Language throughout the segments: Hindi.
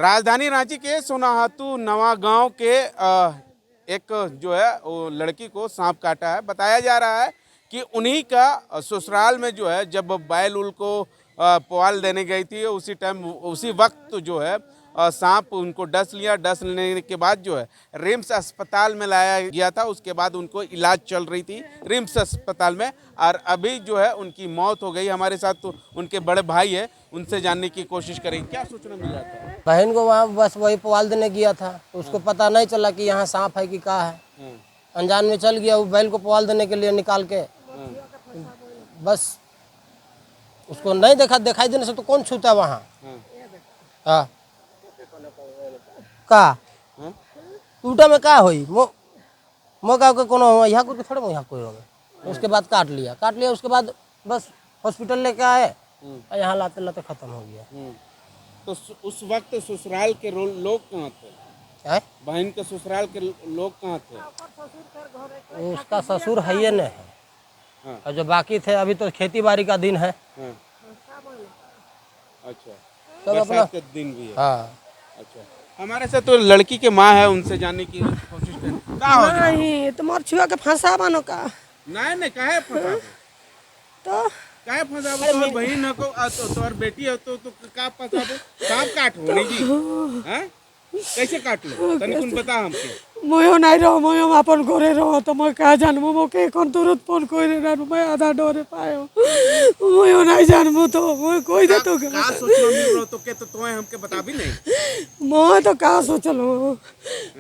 राजधानी रांची के सोनाहातू नवा गांव के एक जो है वो लड़की को सांप काटा है। बताया जा रहा है कि उन्हीं का ससुराल में जो है जब बैल उल को पुआल देने गई थी उसी टाइम उसी वक्त जो है सांप उनको डस लिया। डस लेने के बाद जो है रिम्स अस्पताल में लाया गया था। उसके बाद उनको इलाज चल रही थी रिम्स अस्पताल में और अभी जो है उनकी मौत हो गई। हमारे साथ तो उनके बड़े भाई है, उनसे जानने की कोशिश करेंगे क्या सूचना मिल जाता है। बहन को वहाँ बस वही पुआल देने गया था तो उसको पता नहीं चला कि यहाँ सांप है कि क्या है। अनजान में चल गया वो बैल को पुआल देने के लिए निकाल के। बस उसको नहीं दिखाई देने से तो कौन छूता वहाँ। हाँ का टूटा में का होई मौका के कोनो यहाँ को थोड़े यहाँ कोई होगा। उसके बाद काट लिया उसके बाद बस हॉस्पिटल लेके आए और यहाँ लाते लाते खत्म हो गया। तो उस वक्त ससुराल के लोग कहाँ थे? बहन के ससुराल के लोग कहाँ थे? उसका ससुर है ये नहीं है। हाँ। और जो बाकी थे अभी तो खेती बाड़ी का दिन है। हाँ। अच्छा सब अपना के दिन भी है। हाँ। अच्छा हमारे साथ तो लड़की के माँ है, उनसे जानने की कोशिश करें। नहीं तुम्हार छुआ के फंसा बनो का नहीं काहे फंसा तो काहे फंसा तो बहन को तोर बेटी है तो का फंसा दो सांप काट हो नहीं जी। हैं कैसे काट लो तनिक बता हमके। मयो नहीं रहो मयो अपन घरे रहो तो मैं का जानबो मोके कोन तुरंत फोन कोई रहनु मैं आधा डरे पायो मयो नहीं जानबो तो मैं कोई दे तो का सोचलो मिल रहो तो के तो तोए हमके बता भी नहीं। मैं तो का सोचलो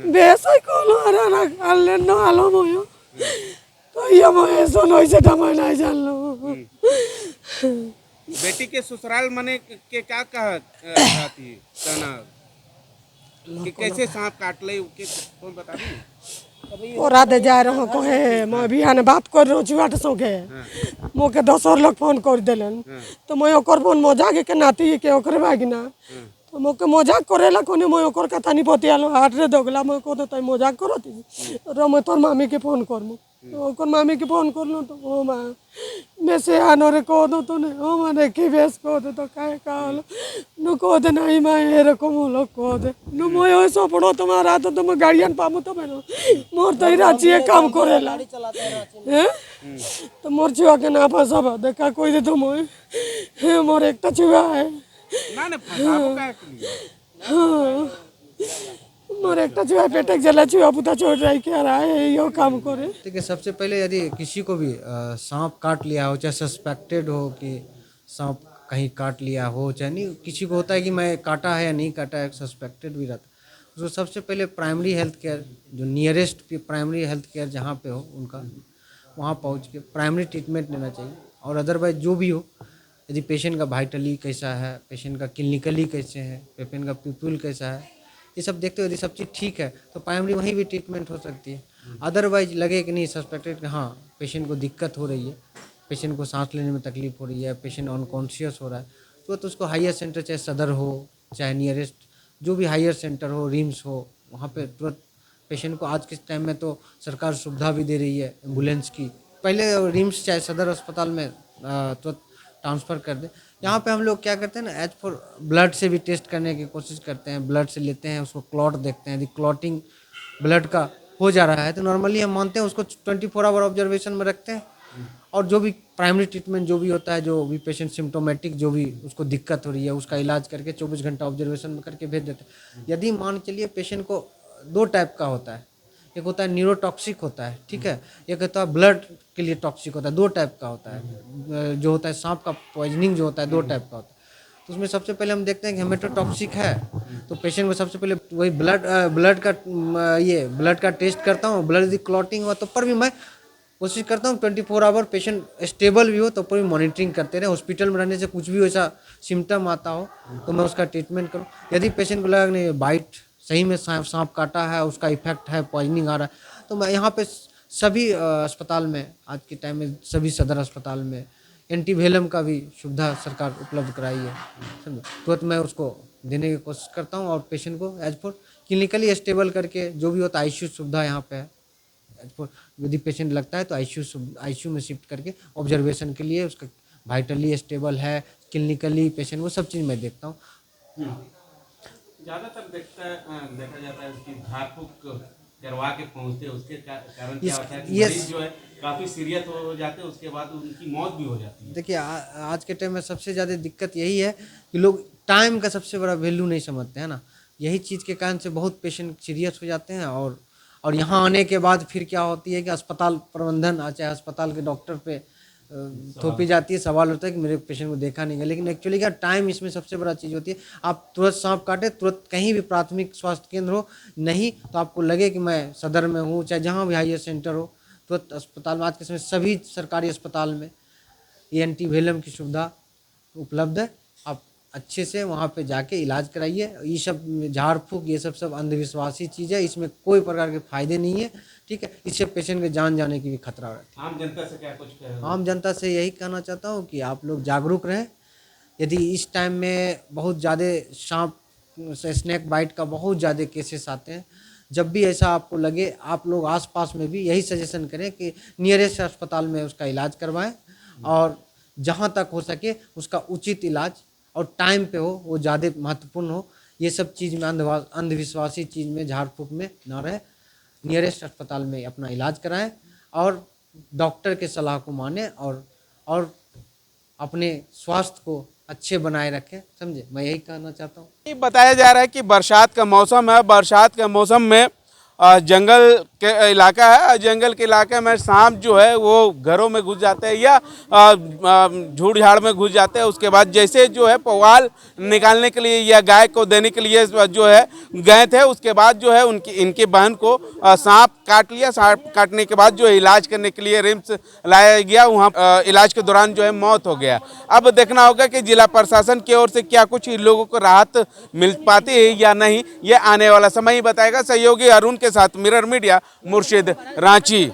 बेसै कोलो आरा आले न आलो मयो तो ये मैं सुनो से मैं नहीं जानलो। बेटी के ससुराल मने के क्या कहा थी तना कि कैसे सांप काट ले के कौन बता दी। ओरा दे जा रहो कहे मैं भी आने बात कर रहो छुआट संगे मोके 10 और लोग फोन कर देलन तो मैं ओकर फोन मजाक के नाती के ओकरे भागिना तो मोके मजाक करेला कोने मैं ओकर कथा नहीं पतियालो हाट रे दोगला मैं को तो मजाक करती रो मैं तोर मामी के फोन करमु तो ओकर मामी के फोन करलो तो ओ मां मेसे आनो रे को तो ने ओ माने की बेस को तो काहे काल नु को दे नहीं मैं रे को मोलो को दे नु मोय ओ सपड़ो तुम्हारा तो तुम गाड़ियन पामु तो मेनो मोर तो रांची काम करेला हैं तो मोर छुआ के ना फसाबा देखा कोई दे तो मोय मोर एक तो छुआ है ना फसाबो काहे के लिए। हाँ मोर एक तो छुआ पेटे जला छुआ पुता छोड़ रही क्या रहा है यो काम करे। देखिए सबसे पहले यदि किसी को भी सांप काट लिया हो चाहे सस्पेक्टेड हो कि सांप कहीं काट लिया हो चाहे नहीं किसी को होता है कि मैं काटा है या नहीं काटा है सस्पेक्टेड भी रहता है उसको सबसे पहले प्राइमरी हेल्थ केयर जो नियरेस्ट प्राइमरी हेल्थ केयर जहाँ पे हो उनका वहाँ पहुँच के प्राइमरी ट्रीटमेंट लेना चाहिए। और अदरवाइज जो भी हो यदि पेशेंट का वाइटली कैसा है पेशेंट का क्लिनिकली कैसे है पेशेंट का पिपुल कैसा है ये सब देखते हो यदि सब चीज़ ठीक है तो प्राइमरी वहीं भी ट्रीटमेंट हो सकती है। अदरवाइज लगे कि नहीं सस्पेक्टेड हाँ पेशेंट को दिक्कत हो रही है पेशेंट को सांस लेने में तकलीफ हो रही है पेशेंट अनकॉन्शियस हो रहा है तो उसको हायर सेंटर चाहे सदर हो चाहे नियरेस्ट जो भी हायर सेंटर हो रिम्स हो वहाँ पे तुरंत पेशेंट को आज के टाइम में तो सरकार सुविधा भी दे रही है एम्बुलेंस की। पहले रिम्स चाहे सदर अस्पताल में तुरंत ट्रांसफ़र कर दे। यहाँ पे हम लोग क्या करते हैं ना एज फॉर ब्लड से भी टेस्ट करने की कोशिश करते हैं ब्लड से लेते हैं उसको क्लॉट देखते हैं यदि क्लॉटिंग ब्लड का हो जा रहा है तो नॉर्मली हम मानते हैं उसको 24 आवर ऑब्जर्वेशन में रखते हैं और जो भी प्राइमरी ट्रीटमेंट जो भी होता है जो भी पेशेंट सिम्टोमेटिक जो भी उसको दिक्कत हो रही है उसका इलाज करके 24 घंटा ऑब्जर्वेशन में करके भेज देते हैं। यदि मान चलिए पेशेंट को 2 टाइप का होता है एक होता है न्यूरोटॉक्सिक होता है ठीक है एक होता है ब्लड के लिए टॉक्सिक होता है 2 टाइप का होता है जो होता है सांप का पॉइजनिंग जो होता है 2 टाइप का होता है। तो उसमें सबसे पहले हम देखते हैं कि हेमेटोटॉक्सिक है तो पेशेंट को सबसे पहले वही ब्लड का टेस्ट करता हूँ ब्लड यदि क्लॉटिंग हुआ तो पर भी मैं कोशिश करता हूँ 24 आवर पेशेंट स्टेबल भी हो तो पूरी मॉनिटरिंग करते रहे। हॉस्पिटल में रहने से कुछ भी ऐसा सिम्टम आता हो तो मैं उसका ट्रीटमेंट करूँ। यदि पेशेंट को लगा नहीं बाइट सही में सांप काटा है उसका इफेक्ट है पॉइजनिंग आ रहा है तो मैं यहाँ पे सभी अस्पताल में आज के टाइम में सभी सदर अस्पताल में एंटीवेलम का भी सुविधा सरकार उपलब्ध कराई है समझो तुरंत मैं उसको देने की कोशिश करता हूँ और पेशेंट को एज फॉर क्लिनिकली स्टेबल करके जो भी होता है आईसीयू सुविधा यहाँ पे है एज फॉर यदि पेशेंट लगता है तो आईसीयू में शिफ्ट करके ऑब्जर्वेशन के लिए उसका वाइटली स्टेबल है क्लिनिकली पेशेंट वो सब चीज़ मैं देखता हूँ। ज्यादातर देखा जाता है कि झाड़ फूक करवा के पहुंचते हैं, उसके कारण क्या होता है कि मरीज जो है काफी सीरियस हो जाते हैं, उसके बाद उनकी मौत भी हो जाती है। देखिए आज के टाइम में सबसे ज़्यादा दिक्कत यही है कि लोग टाइम का सबसे बड़ा वैल्यू नहीं समझते हैं ना। यही चीज़ के कारण से बहुत पेशेंट सीरियस हो जाते हैं और यहाँ आने के बाद फिर क्या होती है कि अस्पताल प्रबंधन चाहे अस्पताल के डॉक्टर पे थोपी जाती है। सवाल होता है कि मेरे पेशेंट को देखा नहीं गया, लेकिन एक्चुअली क्या टाइम इसमें सबसे बड़ा चीज़ होती है। आप तुरंत सांप काटे, तुरंत कहीं भी प्राथमिक स्वास्थ्य केंद्र हो, नहीं तो आपको लगे कि मैं सदर में हूँ, चाहे जहाँ भी हाईएस्ट सेंटर हो, तुरंत अस्पताल में आज के समय सभी सरकारी अस्पताल में एंटीवेलम की सुविधा उपलब्ध है। आप अच्छे से वहाँ पे जाके इलाज कराइए। ये सब झाड़ फूक ये सब अंधविश्वासी चीज़ है, इसमें कोई प्रकार के फायदे नहीं है, ठीक है। इससे पेशेंट के जान जाने की भी खतरा रहता है। आम जनता से क्या कुछ कह रहे हैं? आम जनता से यही कहना चाहता हूँ कि आप लोग जागरूक रहें। यदि इस टाइम में बहुत ज़्यादा सांप स्नेक बाइट का बहुत ज़्यादा केसेस आते हैं, जब भी ऐसा आपको लगे आप लोग आसपास में भी यही सजेशन करें कि नियरेस्ट अस्पताल में उसका इलाज करवाएं और जहाँ तक हो सके उसका उचित इलाज और टाइम पे हो, वो ज़्यादा महत्वपूर्ण हो। ये सब चीज़ में अंधविश्वासी चीज़ में झाड़ फूक में ना रहे, नियरेस्ट अस्पताल में अपना इलाज कराएं और डॉक्टर के सलाह को माने और अपने स्वास्थ्य को अच्छे बनाए रखें, समझे। मैं यही कहना चाहता हूँ। ये बताया जा रहा है कि बरसात का मौसम है, बरसात के मौसम में जंगल के इलाका है, जंगल के इलाके में सांप जो है वो घरों में घुस जाते हैं या झूड़ झाड़ में घुस जाते हैं। उसके बाद जैसे जो है पुआल निकालने के लिए या गाय को देने के लिए जो है गए थे, उसके बाद जो है इनकी बहन को सांप काट लिया। सांप काटने के बाद जो है इलाज करने के लिए रिम्स लाया गया, वहाँ इलाज के दौरान जो है मौत हो गया। अब देखना होगा कि जिला प्रशासन की ओर से क्या कुछ इन लोगों को राहत मिल पाती है या नहीं, ये आने वाला समय ही बताएगा। सहयोगी अरुण के साथ मिरर मीडिया, मुर्शिद, रांची।